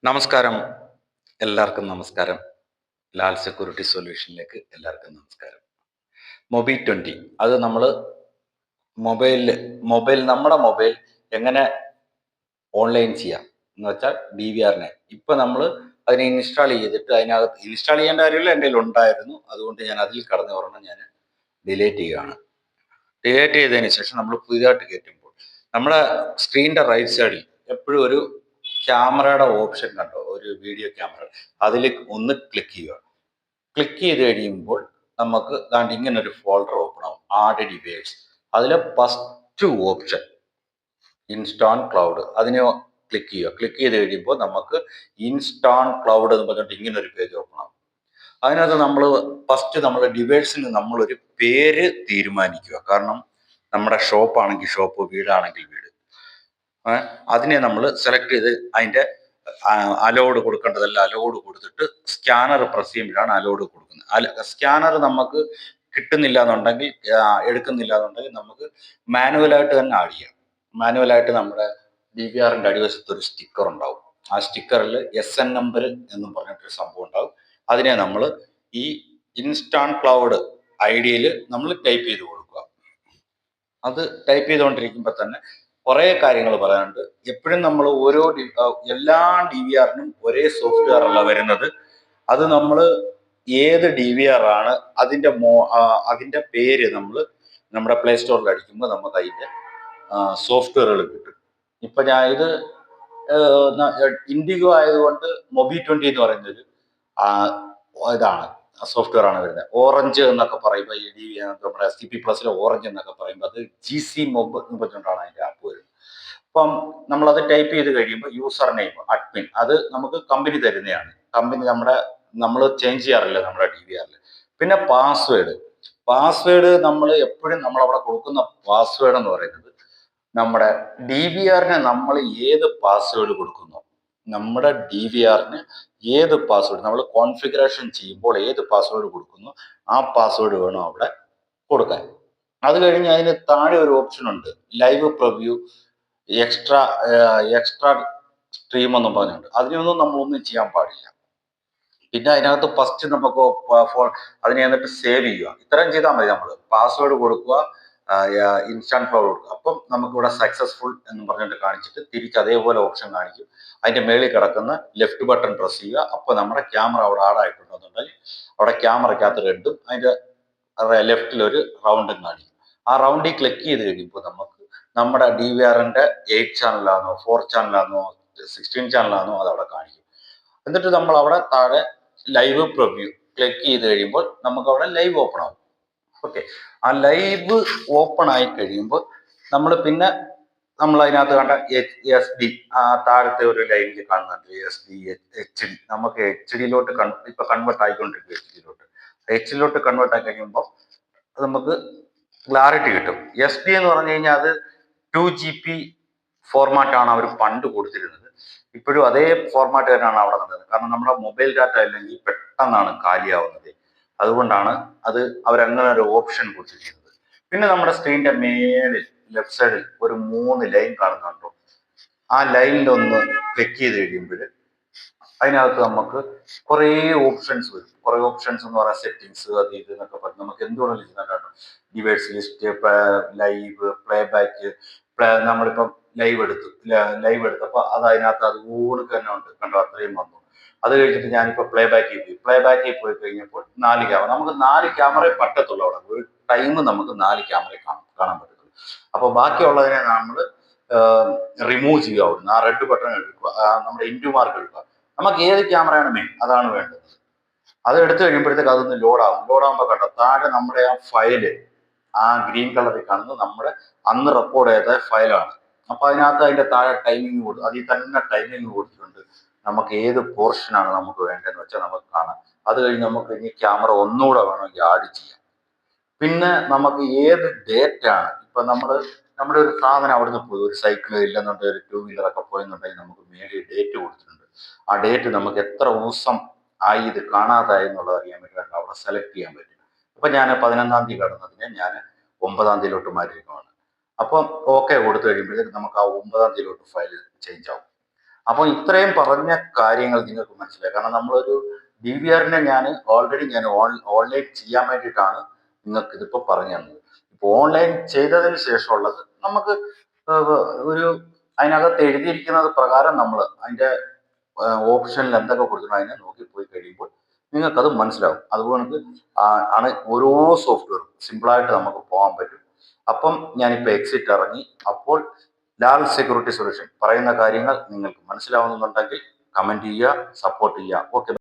നമസ്കാരം. എല്ലാവർക്കും നമസ്കാരം. ലാൽ സെക്യൂരിറ്റി സൊല്യൂഷനിലേക്ക് എല്ലാവർക്കും നമസ്കാരം. മൊബി 20 അത് നമ്മൾ നമ്മുടെ മൊബൈൽ എങ്ങനെ ഓൺലൈൻ ചെയ്യാം എന്ന് വെച്ചാൽ DVRനെ ഇപ്പം നമ്മൾ അതിനെ ഇൻസ്റ്റാൾ ചെയ്തിട്ട് അതിനകത്ത് ഇൻസ്റ്റാൾ ചെയ്യേണ്ട കാര്യമില്ല, എൻ്റെ കയ്യിൽ ഉണ്ടായിരുന്നു. അതുകൊണ്ട് ഞാൻ അതിൽ കടന്ന് ഒരെണ്ണം ഞാൻ ഡിലീറ്റ് ചെയ്യുകയാണ്. ഡിലീറ്റ് ചെയ്തതിന് ശേഷം നമ്മൾ പുതിയതായിട്ട് കയറ്റുമ്പോൾ നമ്മുടെ സ്ക്രീനിൻ്റെ റൈറ്റ് സൈഡിൽ എപ്പോഴും ഒരു ക്യാമറയുടെ ഓപ്ഷൻ കണ്ടോ, ഒരു വീഡിയോ ക്യാമറ, അതിൽ ഒന്ന് ക്ലിക്ക് ചെയ്യുക. ക്ലിക്ക് ചെയ്ത് കഴിയുമ്പോൾ നമുക്ക് ദാണ്ട് ഇങ്ങനെ ഒരു ഫോൾഡർ ഓപ്പൺ ആവും, ആഡ് ഡിവൈസ്. അതിലെ ഫസ്റ്റ് ഓപ്ഷൻ ഇൻസ്റ്റാൾ ക്ലൗഡ്, അതിനെ ക്ലിക്ക് ചെയ്യുക. ക്ലിക്ക് ചെയ്ത് കഴിയുമ്പോൾ നമുക്ക് ഇൻസ്റ്റാൾ ക്ലൗഡ് എന്ന് പറഞ്ഞിട്ട് ഇങ്ങനെ ഒരു പേജ് ഓപ്പൺ ആവും. അതിനകത്ത് നമ്മൾ ഡിവൈസിന് നമ്മളൊരു പേര് തീരുമാനിക്കുക. കാരണം നമ്മുടെ ഷോപ്പാണെങ്കിൽ ഷോപ്പ്, വീടാണെങ്കിൽ വീട്. അതിനെ നമ്മൾ സെലക്ട് ചെയ്ത് അതിൻ്റെ അലോഡ് കൊടുക്കേണ്ടതെല്ലാം അലോഡ് കൊടുത്തിട്ട് സ്കാനർ പ്രസ് ചെയ്യുമ്പോഴാണ് അലോഡ് കൊടുക്കുന്നത്. സ്കാനർ നമുക്ക് കിട്ടുന്നില്ല എന്നുണ്ടെങ്കിൽ, എടുക്കുന്നില്ല എന്നുണ്ടെങ്കിൽ നമുക്ക് മാനുവലായിട്ട് തന്നെ ആഡ് ചെയ്യാം. മാനുവലായിട്ട് നമ്മുടെ DVRൻ്റെ അടിവശത്ത് ഒരു സ്റ്റിക്കർ ഉണ്ടാവും. ആ സ്റ്റിക്കറിൽ SN നമ്പർ എന്നും പറഞ്ഞിട്ടൊരു സംഭവം ഉണ്ടാവും. അതിനെ നമ്മൾ ഈ ഇൻസ്റ്റാൾ ക്ലൗഡ് ID നമ്മൾ ടൈപ്പ് ചെയ്ത് കൊടുക്കുക. അത് ടൈപ്പ് ചെയ്തുകൊണ്ടിരിക്കുമ്പോൾ തന്നെ കുറേ കാര്യങ്ങൾ പറയാനുണ്ട്. എപ്പോഴും നമ്മൾ എല്ലാ DVRനും ഒരേ സോഫ്റ്റ്വെയർ അല്ല വരുന്നത്. അത് നമ്മൾ ഏത് DVR ആണ് അതിൻ്റെ പേര് നമ്മൾ നമ്മുടെ പ്ലേ സ്റ്റോറിൽ അടിക്കുമ്പോൾ നമുക്ക് അതിൻ്റെ സോഫ്റ്റ്വെയറുകൾ കിട്ടും. ഇപ്പം ഞാൻ ഇത് ഇൻഡിഗോ ആയതുകൊണ്ട് മൊബി 20 എന്ന് പറയുന്നൊരു ഇതാണ്, സോഫ്റ്റ്വെയർ ആണ് വരുന്നത്. ഓറഞ്ച് എന്നൊക്കെ പറയുമ്പോൾ നമ്മുടെ CP+ ഓറഞ്ച് എന്നൊക്കെ പറയുമ്പോൾ അത് GC മൊബ് എന്ന് പറഞ്ഞുകൊണ്ടാണ് അതിൻ്റെ ആപ്പ് വരുന്നത്. അപ്പം നമ്മളത് ടൈപ്പ് ചെയ്ത് കഴിയുമ്പോൾ യൂസർ നെയിം അഡ്മിൻ, അത് നമുക്ക് കമ്പനി തരുന്നതാണ്. കമ്പനി നമ്മൾ ചേഞ്ച് ചെയ്യാറില്ല നമ്മുടെ DVRൽ. പിന്നെ പാസ്വേഡ് നമ്മൾ എപ്പോഴും നമ്മളവിടെ കൊടുക്കുന്ന പാസ്വേഡ് എന്ന് പറയുന്നത് നമ്മുടെ DVRന് നമ്മൾ ഏത് പാസ്വേഡ് കൊടുക്കുന്നു, നമ്മുടെ DVRന് ഏത് പാസ്വേഡ് നമ്മൾ കോൺഫിഗറേഷൻ ചെയ്യുമ്പോൾ ഏത് പാസ്വേഡ് കൊടുക്കുന്നു ആ പാസ്വേഡ് വേണം അവിടെ കൊടുക്കാൻ. അത് കഴിഞ്ഞ് അതിന് താഴെ ഒരു ഓപ്ഷൻ ഉണ്ട്, ലൈവ് പ്രിവ്യൂ, എക്സ്ട്രാ സ്ട്രീം എന്നും പറഞ്ഞുണ്ട്. അതിനൊന്നും നമ്മളൊന്നും ചെയ്യാൻ പാടില്ല. പിന്നെ അതിനകത്ത് ഫസ്റ്റ് നമുക്ക് അതിനെ എന്നിട്ട് സേവ് ചെയ്യുക. ഇത്രയും ചെയ്താൽ മതി. നമ്മൾ പാസ്വേഡ് കൊടുക്കുക, ഇൻസ്റ്റാൾ ക്ലൗഡ് കൊടുക്കുക. അപ്പം നമുക്കിവിടെ സക്സസ്ഫുൾ എന്ന് പറഞ്ഞിട്ട് കാണിച്ചിട്ട് തിരിച്ച് അതേപോലെ ഓപ്ഷൻ കാണിക്കും. അതിൻ്റെ മേളിൽ കിടക്കുന്ന ലെഫ്റ്റ് ബട്ടൺ പ്രസ് ചെയ്യുക. അപ്പോൾ നമ്മുടെ ക്യാമറ അവിടെ ആഡായിട്ടുണ്ടെന്നുണ്ടെങ്കിൽ അവിടെ ക്യാമറയ്ക്കകത്ത് റെഡും അതിൻ്റെ ലെഫ്റ്റിൽ ഒരു റൗണ്ടും കാണിക്കും. ആ റൗണ്ടിൽ ക്ലിക്ക് ചെയ്ത് കഴിയുമ്പോൾ നമുക്ക് നമ്മുടെ DVRൻ്റെ 8 ചാനലാണോ 4 ചാനലാണോ 16 ചാനലാണോ അതവിടെ കാണിക്കും. എന്നിട്ട് നമ്മൾ അവിടെ താഴെ ലൈവ് പ്രിവ്യൂ ക്ലിക്ക് ചെയ്ത് കഴിയുമ്പോൾ നമുക്ക് അവിടെ ലൈവ് ഓപ്പൺ ആവും. ഓക്കെ, ആ ലൈവ് ഓപ്പൺ ആയി കഴിയുമ്പോൾ നമ്മൾ അതിനകത്ത് കണ്ട SD, ആ താഴത്തെ ഒരു ലൈനിൽ കാണുന്നുണ്ട് SD HD. നമുക്ക് HD ഇപ്പൊ കൺവേർട്ട് ആയിക്കൊണ്ടിരിക്കും. HD കൺവേർട്ട് ആയി കഴിയുമ്പോൾ നമുക്ക് ക്ലാരിറ്റി കിട്ടും. SD എന്ന് പറഞ്ഞു കഴിഞ്ഞാൽ അത് 2GB ഫോർമാറ്റ് ആണ് അവർ പണ്ട് കൊടുത്തിരുന്നത്. ഇപ്പോഴും അതേ ഫോർമാറ്റ് തന്നെയാണ് അവിടെ നടന്നത്. കാരണം നമ്മുടെ മൊബൈൽ ഡാറ്റ അല്ലെങ്കിൽ പെട്ടെന്നാണ് കാലിയാവുന്നത്. അതുകൊണ്ടാണ് അവരങ്ങനെ ഒരു ഓപ്ഷൻ കൊടുത്തിരിക്കുന്നത്. പിന്നെ നമ്മുടെ സ്ക്രീനിന്റെ മേലിൽ ലെഫ്റ്റ് സൈഡിൽ ഒരു 3 ലൈൻ കാണുന്നുണ്ടോ? ആ ലൈനിലൊന്ന് ക്ലിക്ക് ചെയ്ത് കഴിയുമ്പോൾ അതിനകത്ത് നമുക്ക് കുറേ ഓപ്ഷൻസ് വരും. കുറേ ഓപ്ഷൻസ് എന്ന് പറയാൻ സെറ്റിങ്സ്, അത് ഇത് എന്നൊക്കെ പറഞ്ഞ് നമുക്ക് എന്തുകൊണ്ടും ചെയ്യുന്നുണ്ടാണ്. Device list, live, play back. നമ്മളിപ്പം ലൈവ് എടുത്തപ്പോൾ അത് അതിനകത്ത് അതുപോലെ തന്നെ ഉണ്ട്. കണ്ടോ, അത്രയും വന്നു. അത് കഴിഞ്ഞിട്ട് ഞാനിപ്പോൾ പ്ലേ ബാക്കിൽ പോയി കഴിഞ്ഞപ്പോൾ 4 ക്യാമറ, നമുക്ക് 4 ക്യാമറയെ പറ്റത്തുള്ളൂ. അവിടെ ഒരു ടൈം നമുക്ക് 4 ക്യാമറയെ കാണാൻ പറ്റത്തുള്ളൂ. അപ്പോൾ ബാക്കിയുള്ളതിനെ നമ്മൾ റിമൂവ് ചെയ്യുക. ആ റെഡ് ബട്ടൺ എടുക്കുക, നമ്മുടെ ഇൻറ്റു മാർക്ക് എടുക്കുക. നമുക്ക് ഏത് ക്യാമറയാണ് മെയിൻ അതാണ് വേണ്ടത്. അത് എടുത്തു കഴിയുമ്പോഴത്തേക്ക് അതൊന്ന് ലോഡാകുമ്പോൾ കണ്ടോ താഴെ നമ്മുടെ ആ ഫയല്, ആ ഗ്രീൻ കളറിൽ കാണുന്നത് നമ്മുടെ അന്ന് റെക്കോർഡ് ചെയ്ത ഫയലാണ്. അപ്പൊ അതിനകത്ത് അതിന്റെ താഴെ ടൈമിംഗ് കൊടുത്തു, അതിൽ തന്നെ ടൈമിംഗ് കൊടുത്തിട്ടുണ്ട്. നമുക്ക് ഏത് പോർഷനാണ് നമുക്ക് വേണ്ടതെന്ന് വെച്ചാൽ നമുക്ക് കാണാം. അത് കഴിഞ്ഞ് നമുക്ക് ഇനി ക്യാമറ ഒന്നുകൂടെ വേണമെങ്കിൽ ആഡ് ചെയ്യാം. പിന്നെ നമുക്ക് ഏത് ഡേറ്റ് ആണ്, ഇപ്പൊ നമ്മുടെ ഒരു സാധനം അവിടുന്ന് പോയി, ഒരു സൈക്കിൾ ഇല്ലെന്നുണ്ടെങ്കിൽ ഒരു 2 വീലറൊക്കെ പോയെന്നുണ്ടെങ്കിൽ നമുക്ക് മേളിൽ ഡേറ്റ് കൊടുത്തിട്ടുണ്ട്. ആ ഡേറ്റ് നമുക്ക് എത്ര ദിവസം ആയി ഇത് കാണാതായി എന്നുള്ളത് അറിയാൻ വേണ്ടിയിട്ട് അവിടെ സെലക്ട് ചെയ്യാൻ പറ്റും. അപ്പൊ ഞാൻ 11-ാം തീയതി കടന്നതിനെ ഞാൻ 9-ാം തീയതിയിലോട്ട് മാറ്റിയിരിക്കുകയാണ്. അപ്പം ഓക്കെ കൊടുത്തു കഴിയുമ്പോഴത്തേക്ക് നമുക്ക് ആ 9-ാം തീയതിയിലോട്ട് ഫയൽ ചേഞ്ച് ആവും. അപ്പോൾ ഇത്രയും പറഞ്ഞ കാര്യങ്ങൾ നിങ്ങൾക്ക് മനസ്സിലായി. കാരണം നമ്മളൊരു DVRനെ ഓൾറെഡി ഞാൻ ഓൺലൈൻ ചെയ്യാൻ വേണ്ടിയിട്ടാണ് നിങ്ങൾക്ക് ഇതിപ്പോൾ പറഞ്ഞു തന്നത്. ഇപ്പോൾ ഓൺലൈൻ ചെയ്തതിന് ശേഷമുള്ളത് നമുക്ക് ഒരു അതിനകത്ത് എഴുതിയിരിക്കുന്നത് പ്രകാരം നമ്മൾ അതിൻ്റെ ഓപ്ഷനിൽ എന്തൊക്കെ കൊടുക്കണം അതിനെ നോക്കി പോയി കഴിയുമ്പോൾ നിങ്ങൾക്കത് മനസ്സിലാവും. അതുകൊണ്ട് ആണ് ഓരോ സോഫ്റ്റ്വെയറും സിമ്പിളായിട്ട് നമുക്ക് പോകാൻ പറ്റും. അപ്പം ഞാനിപ്പോൾ എക്സിറ്റ് ഇറങ്ങി. അപ്പോൾ ലാൽ സെക്യൂരിറ്റി സൊല്യൂഷൻ പറയുന്ന കാര്യങ്ങൾ നിങ്ങൾക്ക് മനസ്സിലാവുന്നുണ്ടെങ്കിൽ കമന്റ് ചെയ്യുക, സപ്പോർട്ട് ചെയ്യുക. ഓക്കെ.